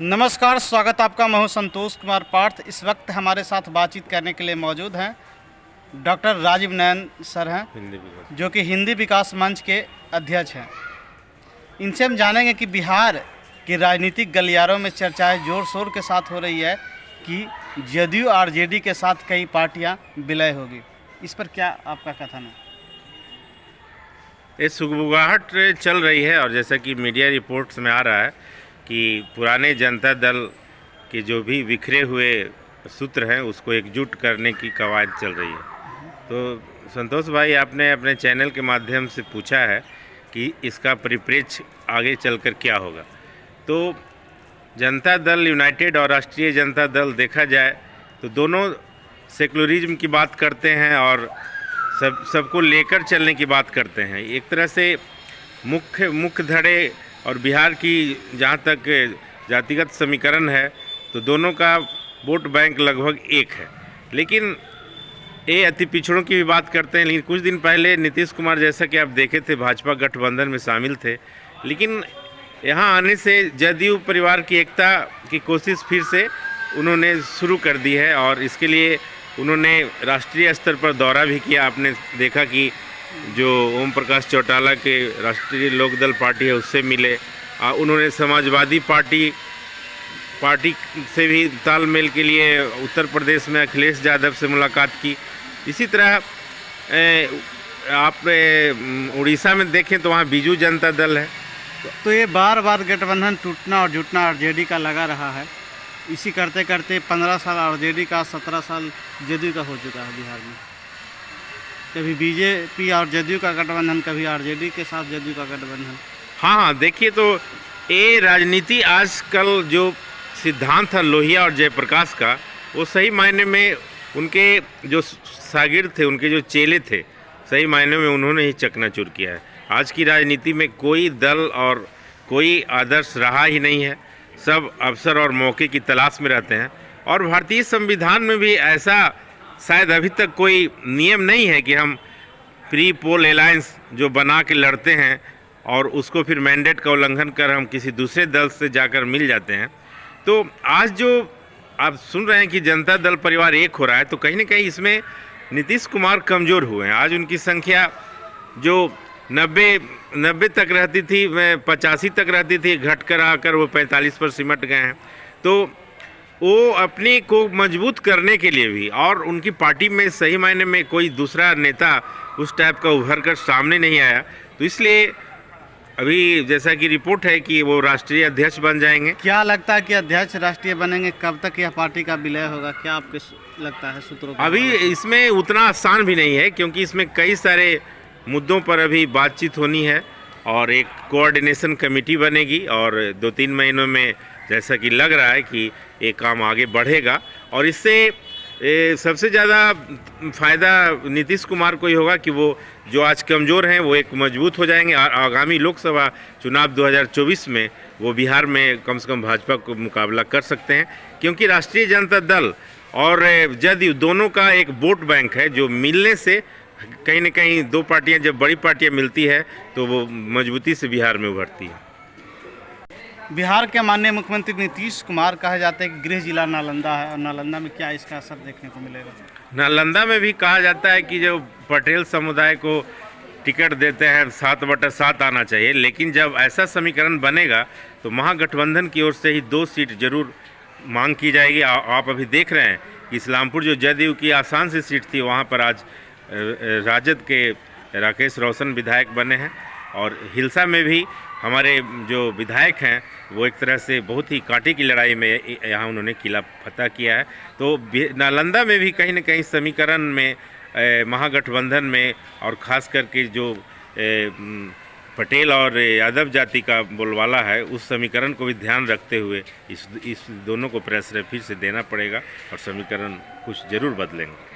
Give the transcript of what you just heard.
नमस्कार, स्वागत आपका। मैं हूं संतोष कुमार पार्थ। इस वक्त हमारे साथ बातचीत करने के लिए मौजूद हैं डॉक्टर राजीव नयन सर हैं, जो कि हिंदी विकास मंच के अध्यक्ष हैं। इनसे हम जानेंगे कि बिहार के राजनीतिक गलियारों में चर्चाएं जोर शोर के साथ हो रही है कि जदयू आरजेडी के साथ कई पार्टियां विलय होगी। इस पर क्या आपका कथन है? ये सुगबुगाहट चल रही है और जैसा कि मीडिया रिपोर्ट्स में आ रहा है कि पुराने जनता दल के जो भी बिखरे हुए सूत्र हैं उसको एकजुट करने की कवायद चल रही है। तो संतोष भाई, आपने अपने चैनल के माध्यम से पूछा है कि इसका परिप्रेक्ष्य आगे चलकर क्या होगा। तो जनता दल यूनाइटेड और राष्ट्रीय जनता दल देखा जाए तो दोनों सेकुलरिज्म की बात करते हैं और सबको लेकर चलने की बात करते हैं। एक तरह से मुख्य धड़े और बिहार की जहाँ तक जातिगत समीकरण है तो दोनों का वोट बैंक लगभग एक है, लेकिन ये अति पिछड़ों की भी बात करते हैं। लेकिन कुछ दिन पहले नीतीश कुमार, जैसा कि आप देखे थे, भाजपा गठबंधन में शामिल थे, लेकिन यहाँ आने से जदयू परिवार की एकता की कोशिश फिर से उन्होंने शुरू कर दी है और इसके लिए उन्होंने राष्ट्रीय स्तर पर दौरा भी किया। आपने देखा कि जो ओम प्रकाश चौटाला के राष्ट्रीय लोकदल पार्टी है उससे मिले। उन्होंने समाजवादी पार्टी से भी तालमेल के लिए उत्तर प्रदेश में अखिलेश यादव से मुलाकात की। इसी तरह आप उड़ीसा में देखें तो वहाँ बीजू जनता दल है। तो ये बार बार गठबंधन टूटना और जुटना आरजेडी का लगा रहा है। इसी करते करते 15 साल आरजेडी का, 17 साल जदयू का हो चुका है बिहार में। कभी बीजेपी और जदयू का गठबंधन, कभी आरजेडी के साथ जदयू का गठबंधन। हाँ, देखिए, तो ये राजनीति आजकल जो सिद्धांत था लोहिया और जयप्रकाश का, वो सही मायने में उनके जो शागिर्द थे, उनके जो चेले थे, सही मायने में उन्होंने ही चकनाचूर किया है। आज की राजनीति में कोई दल और कोई आदर्श रहा ही नहीं है। सब अवसर और मौके की तलाश में रहते हैं और भारतीय संविधान में भी ऐसा शायद अभी तक कोई नियम नहीं है कि हम प्री पोल अलायंस जो बना के लड़ते हैं और उसको फिर मैंडेट का उल्लंघन कर हम किसी दूसरे दल से जाकर मिल जाते हैं। तो आज जो आप सुन रहे हैं कि जनता दल परिवार एक हो रहा है, तो कहीं ना कहीं इसमें नीतीश कुमार कमज़ोर हुए हैं। आज उनकी संख्या जो 90 तक रहती थी, 85 तक रहती थी, घट कर आकर वो 45 पर सिमट गए हैं। तो वो अपने को मजबूत करने के लिए भी, और उनकी पार्टी में सही मायने में कोई दूसरा नेता उस टाइप का उभर कर सामने नहीं आया, तो इसलिए अभी जैसा कि रिपोर्ट है कि वो राष्ट्रीय अध्यक्ष बन जाएंगे। क्या लगता है कि अध्यक्ष राष्ट्रीय बनेंगे? कब तक यह पार्टी का विलय होगा? क्या आपको लगता है सूत्रों को? अभी इसमें उतना आसान भी नहीं है, क्योंकि इसमें कई सारे मुद्दों पर अभी बातचीत होनी है और एक कोऑर्डिनेशन कमेटी बनेगी और 2-3 महीनों में जैसा कि लग रहा है कि ये काम आगे बढ़ेगा और इससे सबसे ज़्यादा फ़ायदा नीतीश कुमार को ही होगा कि वो जो आज कमज़ोर हैं वो एक मजबूत हो जाएंगे। आगामी लोकसभा चुनाव 2024 में वो बिहार में कम से कम भाजपा को मुकाबला कर सकते हैं, क्योंकि राष्ट्रीय जनता दल और जदयू दोनों का एक वोट बैंक है जो मिलने से कहीं न कहीं दो पार्टियां, जब बड़ी पार्टियां मिलती है तो वो मजबूती से बिहार में उभरती है। बिहार के माननीय मुख्यमंत्री नीतीश कुमार कहा जाता है कि गृह जिला नालंदा है, और नालंदा में क्या इसका असर देखने को मिलेगा? नालंदा में भी कहा जाता है कि जो पटेल समुदाय को टिकट देते हैं 7/7 आना चाहिए, लेकिन जब ऐसा समीकरण बनेगा तो महागठबंधन की ओर से ही 2 सीट जरूर मांग की जाएगी। आप अभी देख रहे हैं कि इस्लामपुर जो जदयू की आसान सी सीट थी, वहाँ पर आज राजद के राकेश रोशन विधायक बने हैं और हिलसा में भी हमारे जो विधायक हैं वो एक तरह से बहुत ही कांटे की लड़ाई में यहाँ उन्होंने किला फतह किया है। तो नालंदा में भी कहीं ना कहीं समीकरण में महागठबंधन में और ख़ास करके जो पटेल और यादव जाति का बोलबाला है, उस समीकरण को भी ध्यान रखते हुए इस दोनों को प्रेशर फिर से देना पड़ेगा और समीकरण कुछ ज़रूर बदलेंगे।